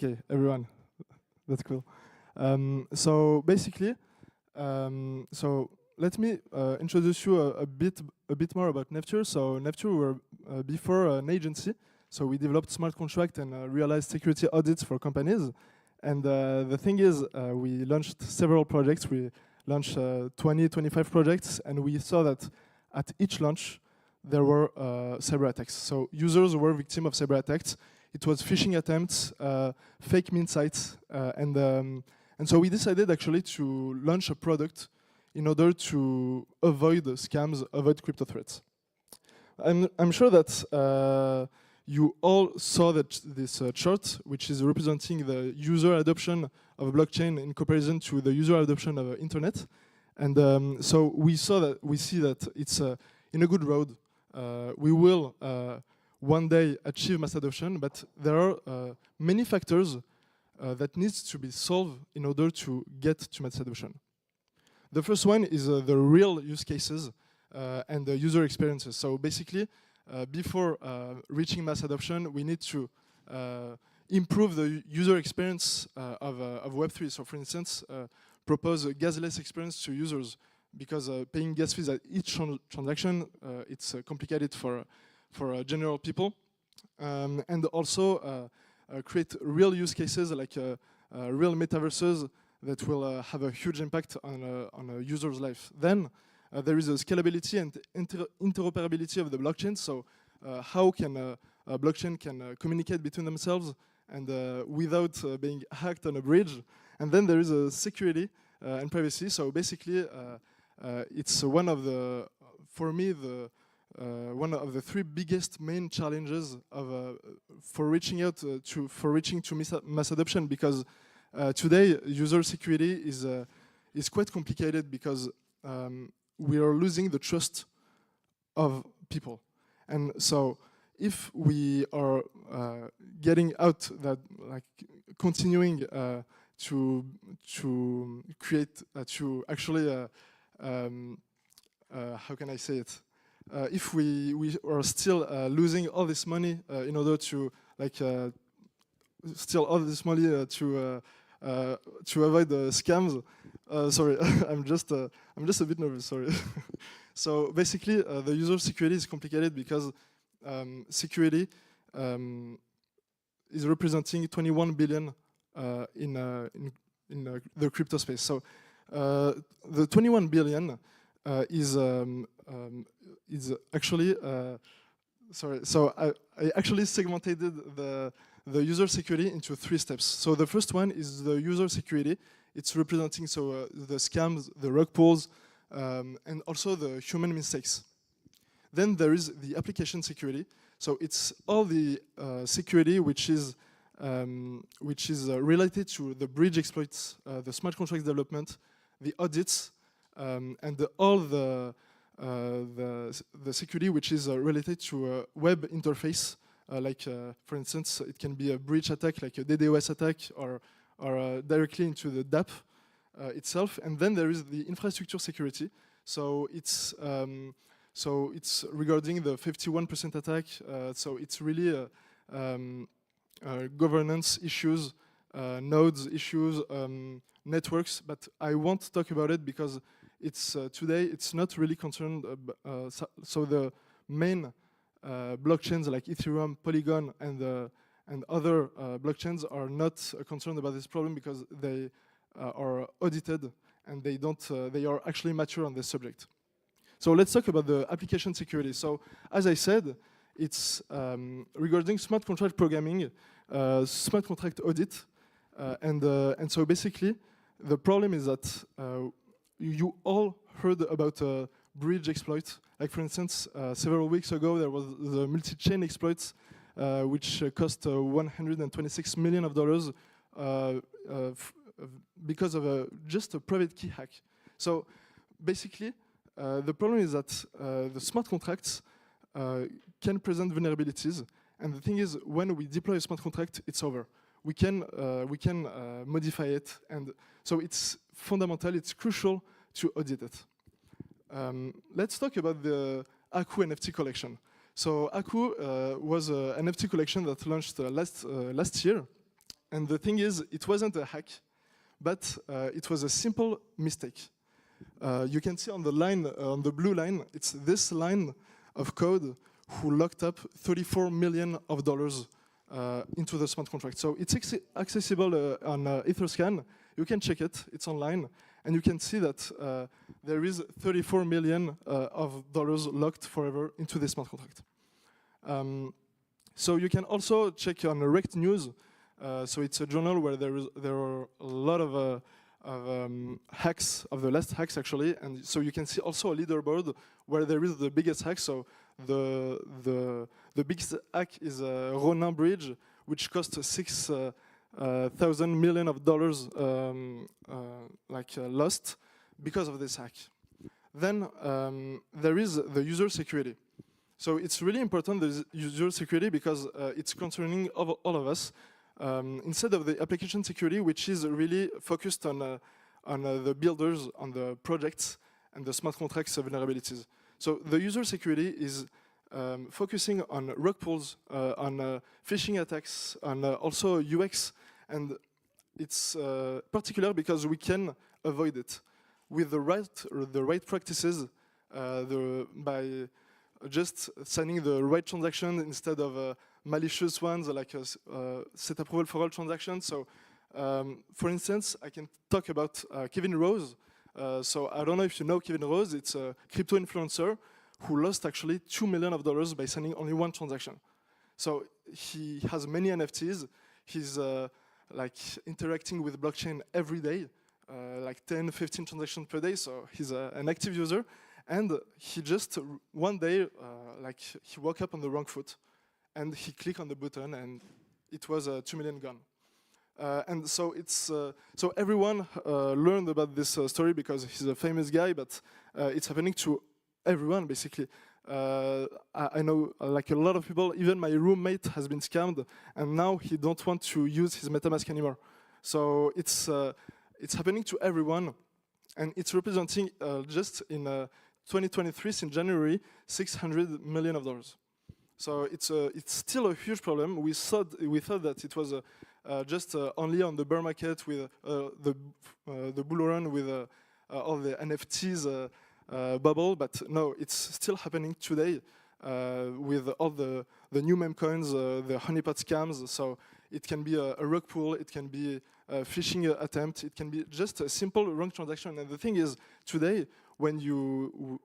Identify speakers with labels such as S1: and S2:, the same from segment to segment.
S1: Okay, everyone, that's cool. So basically, so let me introduce you a bit more about Nectar. So Nectar were before an agency. So we developed smart contract and realized security audits for companies. And the thing is, we launched several projects. We launched 20, 25 projects, and we saw that at each launch, there were cyber attacks. So users were victims of cyber attacks. It was phishing attempts, fake meme sites, and so we decided actually to launch a product in order to avoid scams, avoid crypto threats. I'm sure that you all saw this chart, which is representing the user adoption of a blockchain in comparison to the user adoption of the internet. And so we see that it's in a good road. We will one day achieve mass adoption, but there are many factors that needs to be solved in order to get to mass adoption. The first one is the real use cases and the user experiences. So basically, before reaching mass adoption, we need to improve the user experience of Web3. So for instance, propose a gasless experience to users, because paying gas fees at each transaction, it's complicated for general people. And also create real use cases like real metaverses that will have a huge impact on a user's life. Then there is a scalability and interoperability of the blockchain. So how can a blockchain can communicate between themselves and without being hacked on a bridge. And then there is a security and privacy. So basically, it's one of the, for me, one of the three biggest main challenges for reaching to mass adoption, because today user security is quite complicated, because we are losing the trust of people. And so if we are getting out that, like, continuing to create, to actually, how can I say it? If we are still losing all this money in order to, like, steal all this money to avoid the scams. Sorry, I'm just a bit nervous. Sorry. So basically, the user security is complicated because security is representing 21 billion in the crypto space. So the 21 billion is actually sorry. So I actually segmented the user security into 3 steps. So the first one is the user security. It's representing the scams, the rug pulls, and also the human mistakes. Then there is the application security. So it's all the security which is related to the bridge exploits, the smart contract development, the audits, and all the security which is related to a web interface. Like, for instance, it can be a breach attack, like a DDoS attack, or directly into the DApp itself. And then there is the infrastructure security. So it's regarding the 51% attack. So it's really governance issues, nodes issues, networks. But I won't talk about it because it's today it's not really concerned. So the main blockchains like Ethereum, Polygon, and other blockchains are not concerned about this problem because they are audited and they are actually mature on this subject. So let's talk about the application security. So as I said, it's regarding smart contract programming, smart contract audit, and so basically the problem is that you all heard about bridge exploit. Like, for instance, several weeks ago there was the multi-chain exploits, which cost $126 million because of just a private key hack. So basically, the problem is that the smart contracts can present vulnerabilities, and the thing is, when we deploy a smart contract, it's over. We can modify it, and so it's fundamental. It's crucial to audit it. Let's talk about the Aqua NFT collection. So Aqua was an NFT collection that launched last year, And the thing is, it wasn't a hack, but it was a simple mistake. You can see on the line, on the blue line, it's this line of code who locked up $34 million into the smart contract. So it's accessible on Etherscan. You can check it, it's online, and you can see that there is $34 million locked forever into this smart contract. So you can also check on Rect News. So it's a journal where there are a lot of hacks, of the last hacks actually, and so you can see also a leaderboard where there is the biggest hack. So the biggest hack is Ronin Bridge, which cost $6,000 million lost because of this hack. Then there is the user security. So it's really important, the user security, because it's concerning all of us. Instead of the application security, which is really focused on the builders, on the projects, and the smart contracts vulnerabilities. So the user security is focusing on rug pulls, on phishing attacks, on also UX, and it's particular because we can avoid it with the right practices, by just signing the right transaction instead of malicious ones like set approval for all transactions. So, for instance, I can talk about Kevin Rose. So I don't know if you know Kevin Rose. It's a crypto influencer who lost actually $2 million by signing only one transaction. So he has many NFTs. He's like interacting with blockchain every day, like 10, 15 transactions per day. So he's an active user. And he just, one day, like he woke up on the wrong foot and he clicked on the button and it was 2 million gone. And so it's, so everyone learned about this story because he's a famous guy, but it's happening to everyone basically. I know like a lot of people, even my roommate has been scammed and now he don't want to use his MetaMask anymore. So it's happening to everyone and it's representing just in 2023, since January, $600 million. So it's still a huge problem. We thought that it was just only on the bear market with the bull run with all the NFTs bubble, but no, it's still happening today with all the new meme coins, the honeypot scams. So it can be a rug pull, it can be a phishing attempt, it can be just a simple wrong transaction. And the thing is, today, when you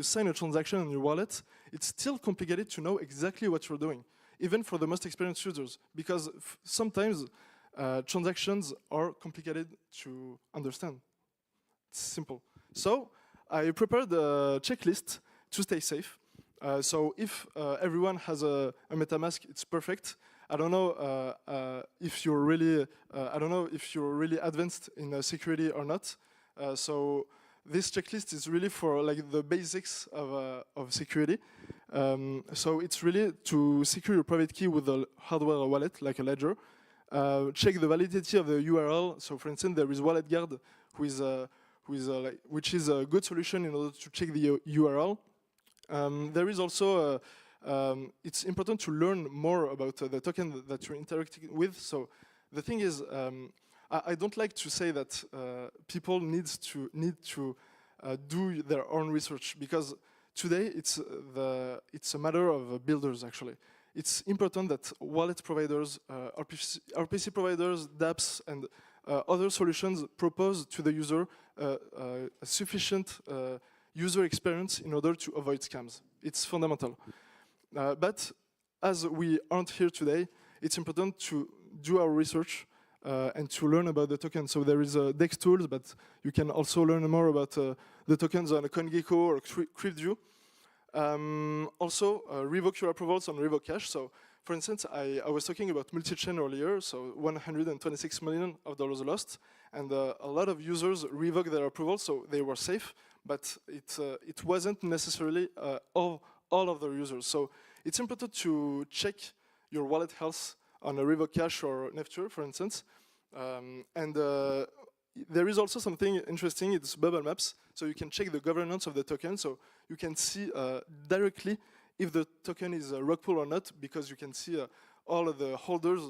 S1: sign a transaction on your wallet, it's still complicated to know exactly what you're doing, even for the most experienced users, because sometimes transactions are complicated to understand. It's simple. So I prepared a checklist to stay safe. So if everyone has a MetaMask, it's perfect. I don't know if you're really advanced in security or not. So this checklist is really for like the basics of security. So it's really to secure your private key with a hardware wallet, like a ledger. Check the validity of the URL. So for instance, there is WalletGuard, which is a good solution in order to check the URL. There is also, it's important to learn more about the token that you're interacting with. So the thing is, I don't like to say that people need to do their own research, because today it's a matter of builders actually. It's important that wallet providers, RPC providers, dApps, and other solutions propose to the user a sufficient user experience in order to avoid scams. It's fundamental. But as we aren't here today, it's important to do our research and to learn about the token. So there is DEX tools, but you can also learn more about the tokens on CoinGecko or CryptView. Also, revoke your approvals on Revoke Cash. So, for instance, I was talking about multi-chain earlier, so $126 million lost, and a lot of users revoked their approvals, so they were safe, but it wasn't necessarily all of the users. So it's important to check your wallet health on a Revoke Cash or Nectar, for instance. There is also something interesting, it's bubble maps, so you can check the governance of the token, so you can see directly if the token is a rug pull or not, because you can see all of the holders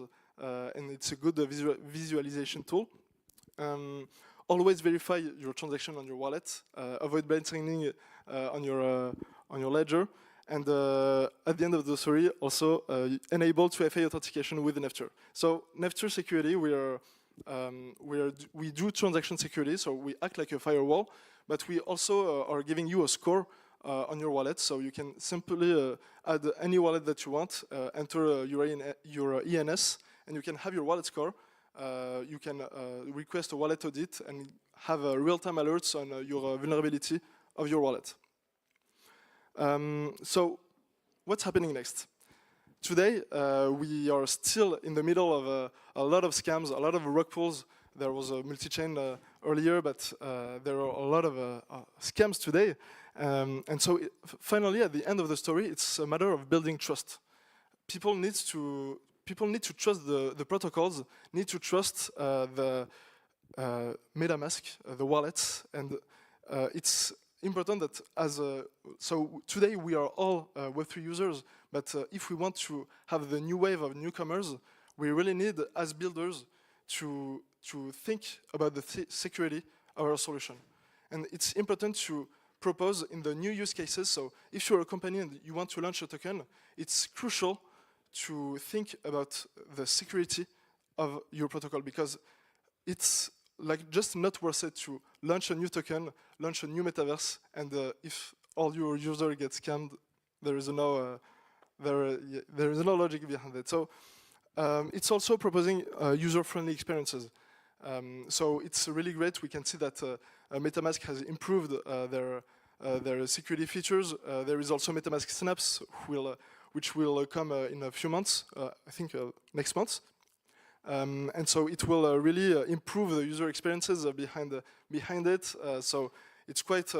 S1: and it's a good visualization tool. Always verify your transaction on your wallet. Avoid blind signing on your ledger. And at the end of the story, also enable 2FA authentication with Nectar. So Nectar Security, we do transaction security, so we act like a firewall, but we also are giving you a score on your wallet, so you can simply add any wallet that you want, enter your ENS, and you can have your wallet score. You can request a wallet audit and have real-time alerts on your vulnerability of your wallet. So what's happening next? Today, we are still in the middle of a lot of scams, a lot of rug pulls. There was a multi-chain earlier, but there are a lot of scams today. And so finally, at the end of the story, it's a matter of building trust. People need to trust the protocols, need to trust the MetaMask, the wallets, and it's important that so today we are all Web3 users, but if we want to have the new wave of newcomers, we really need, as builders, to think about the security of our solution. And it's important to propose in the new use cases. So if you're a company and you want to launch a token, it's crucial to think about the security of your protocol, because it's like just not worth it to launch a new token, launch a new metaverse, and if all your users get scammed, there is no logic behind it. So it's also proposing user-friendly experiences. So it's really great. We can see that MetaMask has improved their security features. There is also MetaMask Snaps, which will come in a few months, I think next month. And so it will really improve the user experiences behind it. So it's quite,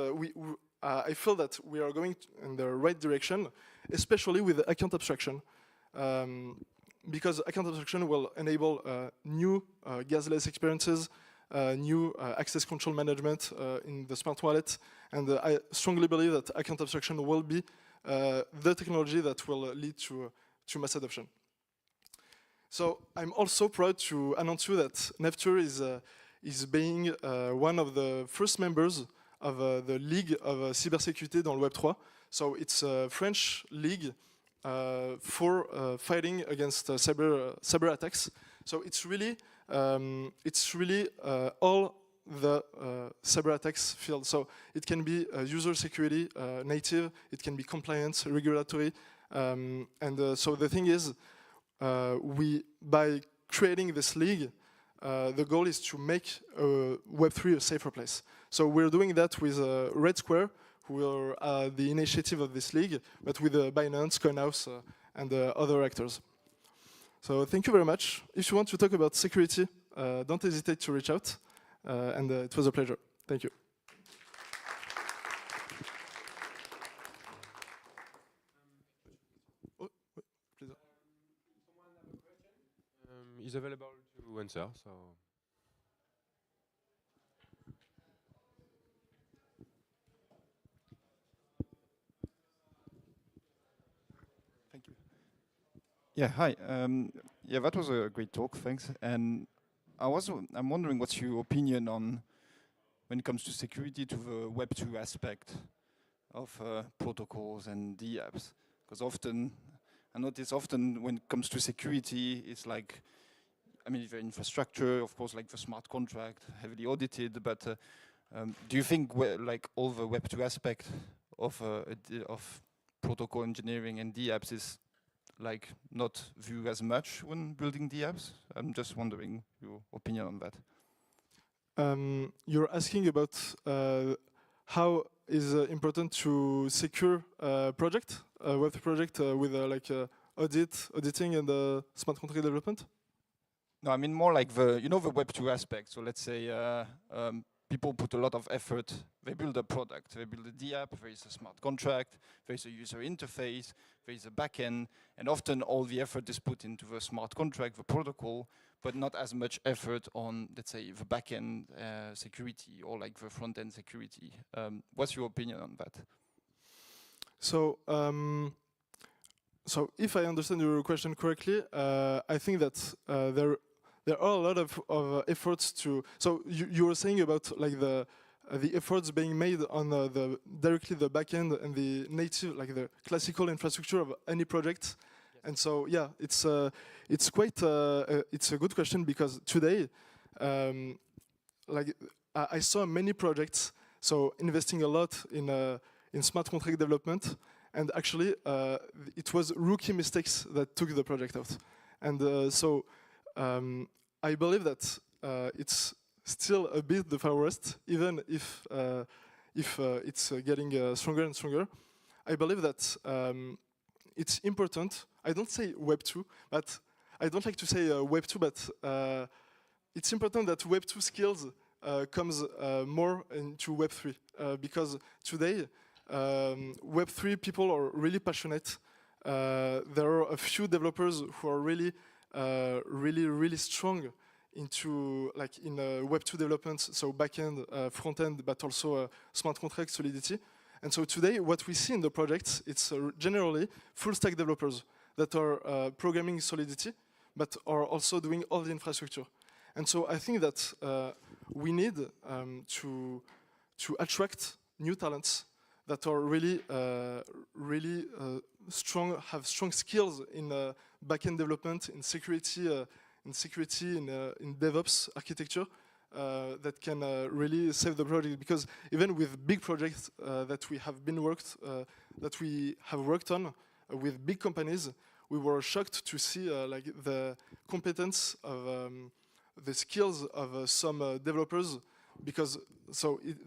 S1: I feel that we are going in the right direction, especially with account abstraction. Because account abstraction will enable new gasless experiences, new access control management in the smart wallet. And I strongly believe that account abstraction will be the technology that will lead to mass adoption. So I'm also proud to announce to you that Nectar is being one of the first members of the League of Cybersecurity dans le Web3. So it's a French league for fighting against cyber attacks. So it's really all the cyber attacks field. So it can be user security, native, it can be compliance, regulatory, so the thing is, by creating this league, the goal is to make Web3 a safer place. So we're doing that with Red Square, who are the initiative of this league, but with Binance, CoinHouse, and other actors. So thank you very much. If you want to talk about security, don't hesitate to reach out. And it was a pleasure. Thank you. Please.
S2: Is available to answer. So.
S3: Thank you. Yeah, hi. Yeah, that was a great talk. Thanks. And I'm wondering what's your opinion on when it comes to security to the Web2 aspect of protocols and dApps, because I notice often when it comes to security, it's like, I mean, the infrastructure, of course, like the smart contract, heavily audited, but do you think like all the Web2 aspect of protocol engineering and dApps is like not viewed as much when building dApps? I'm just wondering your opinion on that.
S1: You're asking about how is important to secure a project, a web project with like auditing and smart contract development?
S3: No, I mean more like the Web2 aspect. So let's say people put a lot of effort. They build a product. They build a dApp. There is a smart contract. There is a user interface. There is a backend. And often all the effort is put into the smart contract, the protocol, but not as much effort on, let's say, the backend security or like the front-end security. What's your opinion on that?
S1: So so if I understand your question correctly, I think that there are a lot of efforts to. So you were saying about like the efforts being made on directly the backend and the native, like the classical infrastructure of any project. Yes. And so yeah, it's quite it's a good question because today, like I saw many projects so investing a lot in smart contract development. And actually, it was rookie mistakes that took the project out. And so I believe that it's still a bit the Far West, even if it's getting stronger and stronger. I believe that it's important. I don't say Web 2, but I don't like to say Web 2, but it's important that Web 2 skills comes more into Web 3 because today, Web 3 people are really passionate. There are a few developers who are really, really strong into like in Web 2 development, so backend, frontend, but also smart contract Solidity. And so today, what we see in the projects, it's generally full stack developers that are programming Solidity, but are also doing all the infrastructure. And so I think that we need to attract new talents that are really, strong, have strong skills in backend development, in security, in DevOps architecture, that can really save the project. Because even with big projects that we have worked on with big companies, we were shocked to see like the competence of the skills of some developers. Because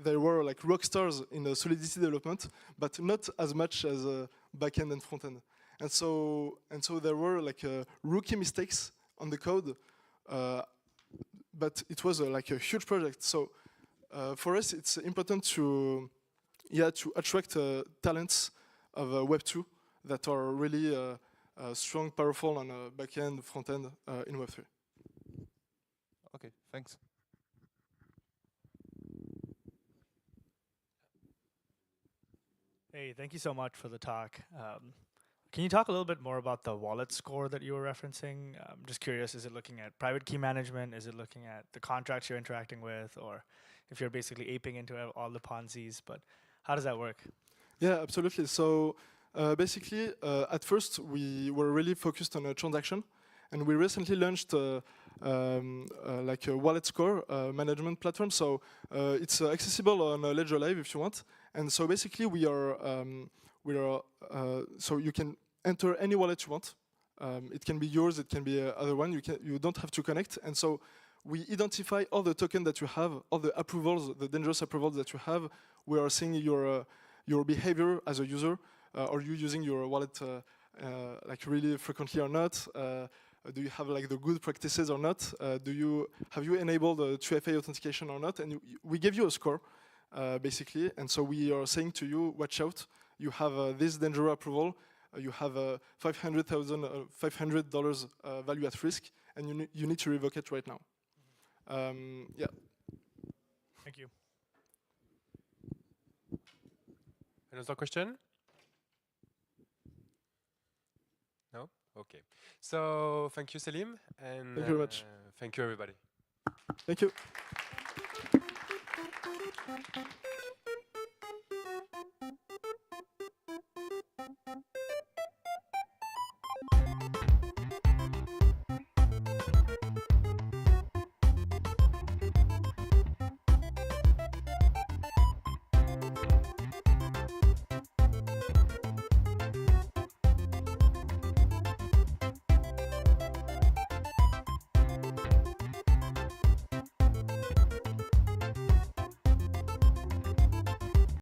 S1: they were like rock stars in the Solidity development, but not as much as backend and frontend. And so there were like rookie mistakes on the code, but it was like a huge project. So for us, it's important to attract talents of Web 2 that are really strong, powerful on backend, frontend in Web 3.
S3: Okay, thanks.
S4: Hey, thank you so much for the talk. Can you talk a little bit more about the wallet score that you were referencing? I'm just curious, is it looking at private key management? Is it looking at the contracts you're interacting with? Or if you're basically aping into all the Ponzi's, but how does that work?
S1: Yeah, absolutely. So basically, at first, we were really focused on a transaction. And we recently launched like a wallet score management platform. So it's accessible on Ledger Live if you want. And so basically so you can enter any wallet you want. It can be yours, it can be other one. You don't have to connect. And so we identify all the tokens that you have, all the approvals, the dangerous approvals that you have. We are seeing your behavior as a user. Are you using your wallet like really frequently or not? Do you have like the good practices or not? Have you enabled 2FA authentication or not? And we give you a score, basically. And so we are saying to you, watch out. You have this danger approval. You have $500 value at risk, and you need to revoke it right now. Yeah.
S4: Thank you.
S2: Another question? No? Okay. So thank you, Célim. And
S1: thank you very much.
S2: Thank you, everybody.
S1: Thank you.